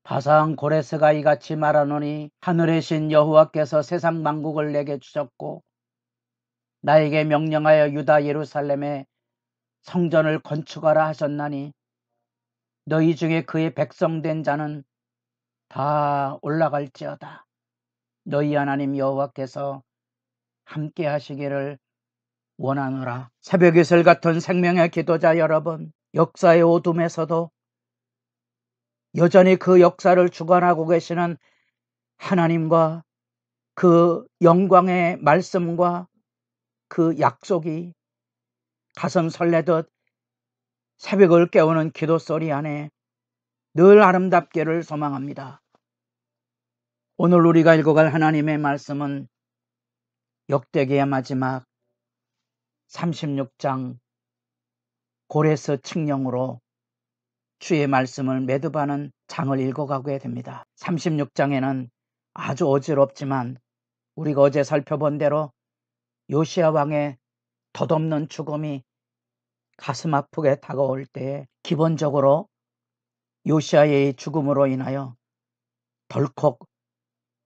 바사한 고레스가 이같이 말하노니 하늘의 신 여호와께서 세상 만국을 내게 주셨고 나에게 명령하여 유다 예루살렘에 성전을 건축하라 하셨나니 너희 중에 그의 백성된 자는 다 올라갈지어다. 너희 하나님 여호와께서 함께 하시기를 원하노라. 새벽 이슬 같은 생명의 기도자 여러분, 역사의 어둠에서도 여전히 그 역사를 주관하고 계시는 하나님과 그 영광의 말씀과 그 약속이 가슴 설레듯 새벽을 깨우는 기도 소리 안에 늘 아름답기를 소망합니다. 오늘 우리가 읽어갈 하나님의 말씀은 역대기의 마지막 36장 고레스 칙령으로 주의 말씀을 매듭하는 장을 읽어가게 됩니다. 36장에는 아주 어지럽지만 우리가 어제 살펴본 대로 요시야 왕의 덧없는 죽음이 가슴 아프게 다가올 때에 기본적으로 요시야의 죽음으로 인하여 덜컥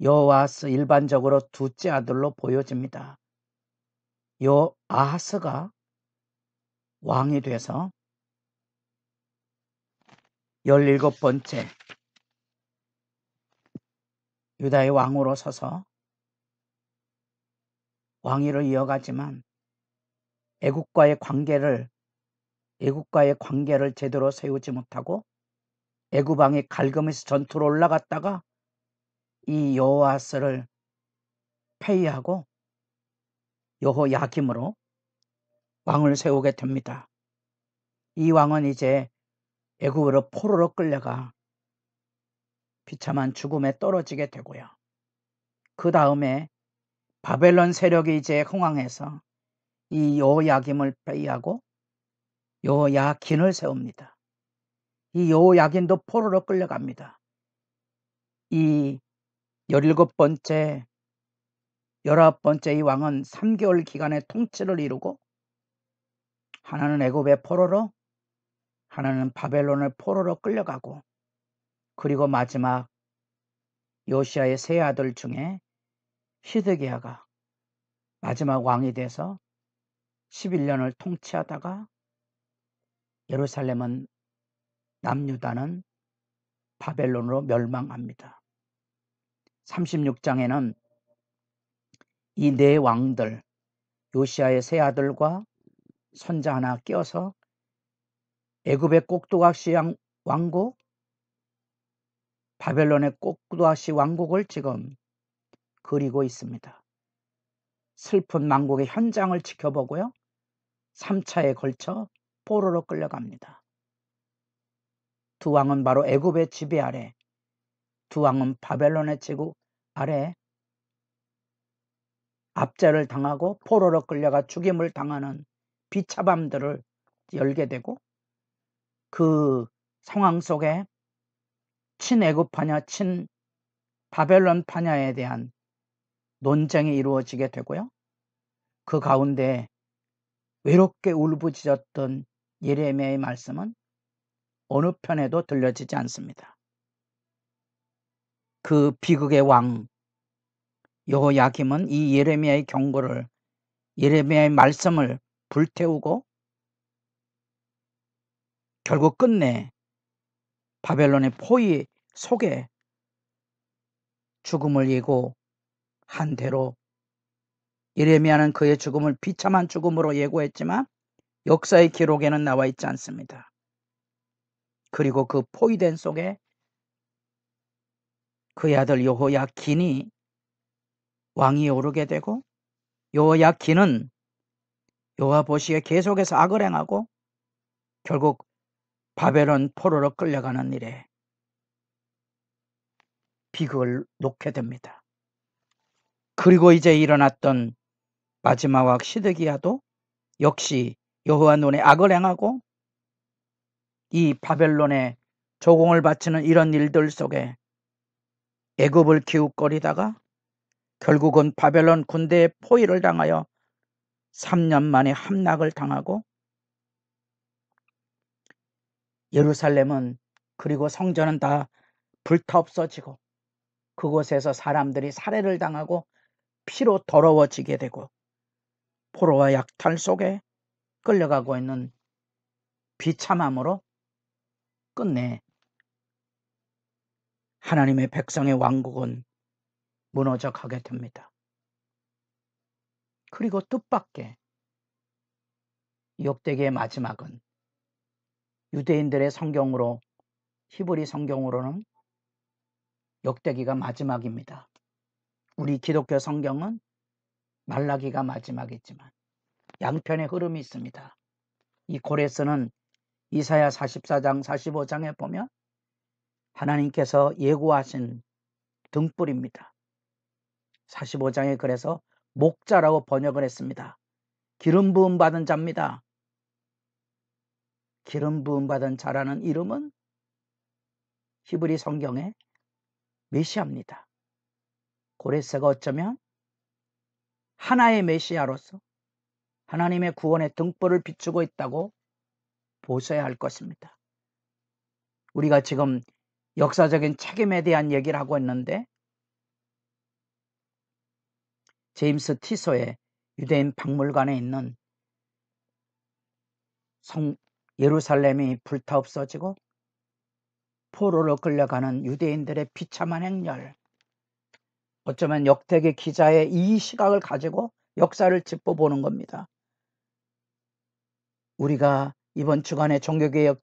여호아스 일반적으로 둘째 아들로 보여집니다. 여아하스가 왕이 돼서 17번째 유다의 왕으로 서서 왕위를 이어가지만 애국과의 관계를 제대로 세우지 못하고 애굽 왕이 갈그미스 전투로 올라갔다가 이 여호아스를 폐위하고 여호야김으로 왕을 세우게 됩니다. 이 왕은 이제 애굽으로 포로로 끌려가 비참한 죽음에 떨어지게 되고요. 그 다음에 바벨론 세력이 이제 흥왕해서 이 여호야김을 폐위하고 여호야긴을 세웁니다. 이 여호야긴도 포로로 끌려갑니다. 이 17번째, 19번째 이 왕은 3개월 기간의 통치를 이루고 하나는 애굽의 포로로, 하나는 바벨론의 포로로 끌려가고, 그리고 마지막 요시야의 세 아들 중에 시드기야가 마지막 왕이 돼서 11년을 통치하다가 예루살렘은 남유다는 바벨론으로 멸망합니다. 36장에는 이 네 왕들, 요시야의 세 아들과 손자 하나 끼어서 애굽의 꼭두각시 왕국, 바벨론의 꼭두각시 왕국을 지금 그리고 있습니다. 슬픈 망국의 현장을 지켜보고요. 3차에 걸쳐 포로로 끌려갑니다. 두 왕은 바로 애굽의 지배 아래, 두 왕은 바벨론의 제국 아래 압제를 당하고 포로로 끌려가 죽임을 당하는 비참함들을 열게 되고, 그 상황 속에 친애굽 파냐 친바벨론 파냐에 대한 논쟁이 이루어지게 되고요. 그 가운데 외롭게 울부짖었던 예레미야의 말씀은 어느 편에도 들려지지 않습니다. 그 비극의 왕 여호야김은 이 예레미야의 경고를, 예레미야의 말씀을 불태우고 결국 끝내 바벨론의 포위 속에 죽음을 예고한 대로 예레미야는 그의 죽음을 비참한 죽음으로 예고했지만 역사의 기록에는 나와 있지 않습니다. 그리고 그 포위된 속에 그의 아들 여호야긴이 왕위에 오르게 되고, 여호야긴은 여호와 보시기에 계속해서 악을 행하고 결국 바벨론 포로로 끌려가는 일에 비극을 놓게 됩니다. 그리고 이제 일어났던 마지막 왕 시드기야도 역시 여호와 눈에 악을 행하고 이 바벨론에 조공을 바치는 이런 일들 속에 애굽을 기웃거리다가 결국은 바벨론 군대의 포위를 당하여 3년 만에 함락을 당하고 예루살렘은, 그리고 성전은 다 불타 없어지고 그곳에서 사람들이 살해를 당하고 피로 더러워지게 되고 포로와 약탈 속에 끌려가고 있는 비참함으로 끝내 하나님의 백성의 왕국은 무너져 가게 됩니다. 그리고 뜻밖의 역대기의 마지막은 유대인들의 성경으로 히브리 성경으로는 역대기가 마지막입니다. 우리 기독교 성경은 말라기가 마지막이지만 양편의 흐름이 있습니다. 이 고레스는 이사야 44장 45장에 보면 하나님께서 예고하신 등불입니다. 45장에 그래서 목자라고 번역을 했습니다. 기름 부음 받은 자입니다. 기름 부음 받은 자라는 이름은 히브리 성경의 메시아입니다. 고레스가 어쩌면 하나의 메시아로서 하나님의 구원의 등불을 비추고 있다고 보셔야 할 것입니다. 우리가 지금 역사적인 책임에 대한 얘기를 하고 있는데 제임스 티소의 유대인 박물관에 있는 예루살렘이 불타 없어지고 포로로 끌려가는 유대인들의 비참한 행렬, 어쩌면 역대기 기자의 이 시각을 가지고 역사를 짚어보는 겁니다. 우리가 이번 주간에 종교개혁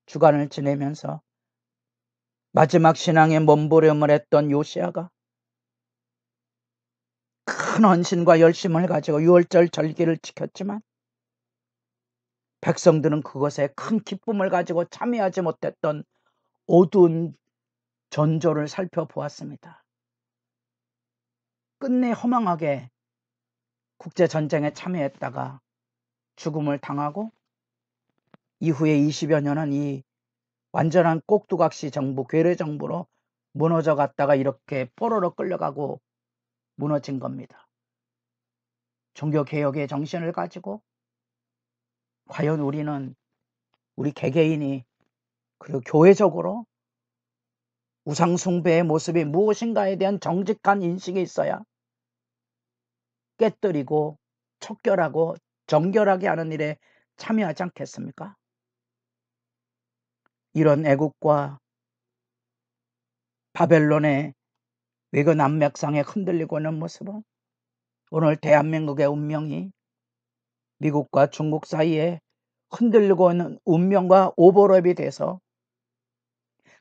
주간을 지내면서 마지막 신앙의 몸부림을 했던 요시야가 큰 헌신과 열심을 가지고 유월절 절기를 지켰지만 백성들은 그것에 큰 기쁨을 가지고 참여하지 못했던 어두운 전조를 살펴보았습니다. 끝내 허망하게 국제전쟁에 참여했다가 죽음을 당하고 이후에 20여 년은 이 완전한 꼭두각시 정부, 괴뢰 정부로 무너져 갔다가 이렇게 포로로 끌려가고 무너진 겁니다. 종교개혁의 정신을 가지고 과연 우리 개개인이 그리고 교회적으로 우상숭배의 모습이 무엇인가에 대한 정직한 인식이 있어야 깨뜨리고 척결하고 정결하게 하는 일에 참여하지 않겠습니까? 이런 애국과 바벨론의 외교 난맥상에 흔들리고 있는 모습은 오늘 대한민국의 운명이 미국과 중국 사이에 흔들리고 있는 운명과 오버랩이 돼서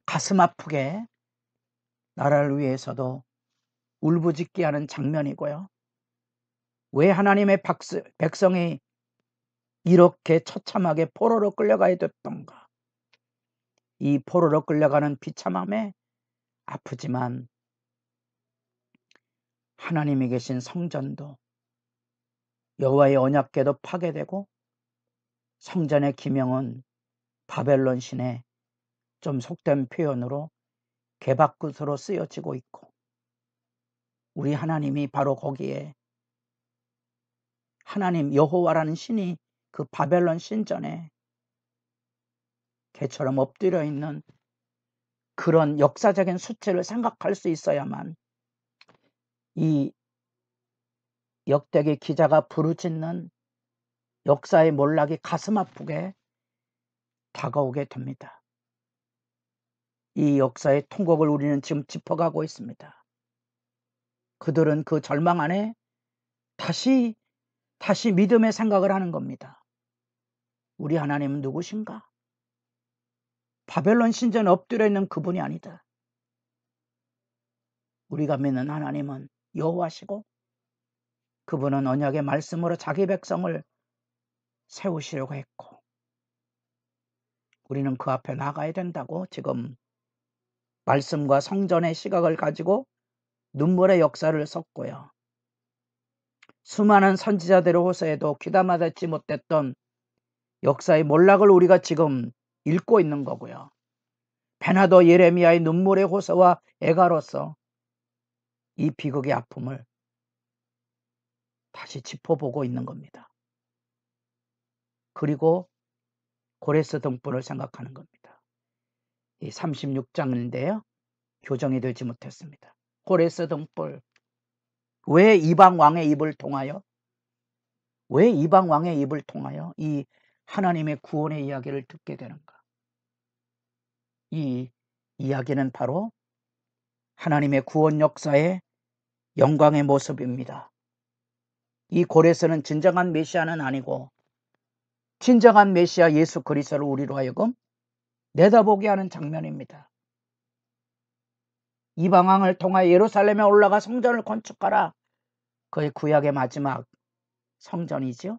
가슴 아프게 나라를 위해서도 울부짖게 하는 장면이고요. 왜 하나님의 백성이 이렇게 처참하게 포로로 끌려가야 됐던가? 이 포로로 끌려가는 비참함에 아프지만 하나님이 계신 성전도 여호와의 언약궤도 파괴되고 성전의 기명은 바벨론 신의 좀 속된 표현으로 개박굿으로 쓰여지고 있고 우리 하나님이 바로 거기에 하나님 여호와라는 신이 그 바벨론 신전에 개처럼 엎드려 있는 그런 역사적인 수치를 생각할 수 있어야만 이 역대기 기자가 부르짖는 역사의 몰락이 가슴 아프게 다가오게 됩니다. 이 역사의 통곡을 우리는 지금 짚어가고 있습니다. 그들은 그 절망 안에 다시 믿음의 생각을 하는 겁니다. 우리 하나님은 누구신가? 바벨론 신전에 엎드려 있는 그분이 아니다. 우리가 믿는 하나님은 여호와시고 그분은 언약의 말씀으로 자기 백성을 세우시려고 했고 우리는 그 앞에 나가야 된다고 지금 말씀과 성전의 시각을 가지고 눈물의 역사를 썼고요. 수많은 선지자들의 호소에도 귀담아 듣지 못했던 역사의 몰락을 우리가 지금 읽고 있는 거고요. 베나도 예레미야의 눈물의 호소와 애가로서 이 비극의 아픔을 다시 짚어보고 있는 겁니다. 그리고 고레스 등불을 생각하는 겁니다. 이 36장인데요. 교정이 되지 못했습니다. 고레스 등불. 왜 이방 왕의 입을 통하여? 왜 이방 왕의 입을 통하여 이 하나님의 구원의 이야기를 듣게 되는가? 이 이야기는 바로 하나님의 구원 역사의 영광의 모습입니다. 이 고레스는 진정한 메시아는 아니고 진정한 메시아 예수 그리스도를 우리로 하여금 내다보게 하는 장면입니다. 이방 왕을 통하여 예루살렘에 올라가 성전을 건축하라. 그의 구약의 마지막 성전이죠.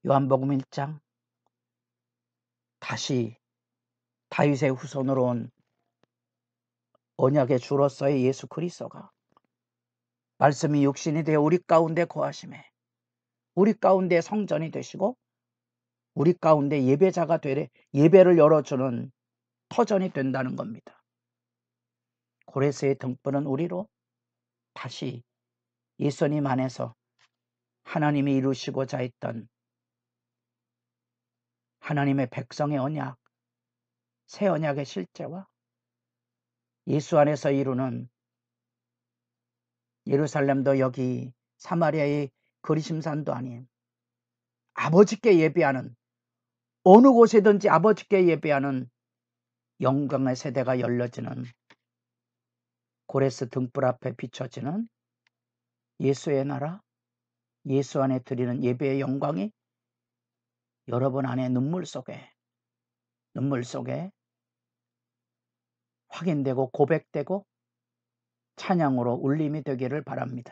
요한복음 1장 다시 다윗의 후손으로 온 언약의 주로서의 예수 그리스도가 말씀이 육신이 되어 우리 가운데 거하심에 우리 가운데 성전이 되시고 우리 가운데 예배자가 되래 예배를 열어주는 터전이 된다는 겁니다. 고레스의 등불은 우리로 다시 예수님 안에서 하나님이 이루시고자 했던 하나님의 백성의 언약, 새 언약의 실제와 예수 안에서 이루는 예루살렘도 여기 사마리아의 그리심산도 아닌 아버지께 예배하는 어느 곳에든지 아버지께 예배하는 영광의 세대가 열려지는 고레스 등불 앞에 비춰지는 예수의 나라, 예수 안에 드리는 예배의 영광이 여러분 안에 눈물 속에 확인되고 고백되고 찬양으로 울림이 되기를 바랍니다.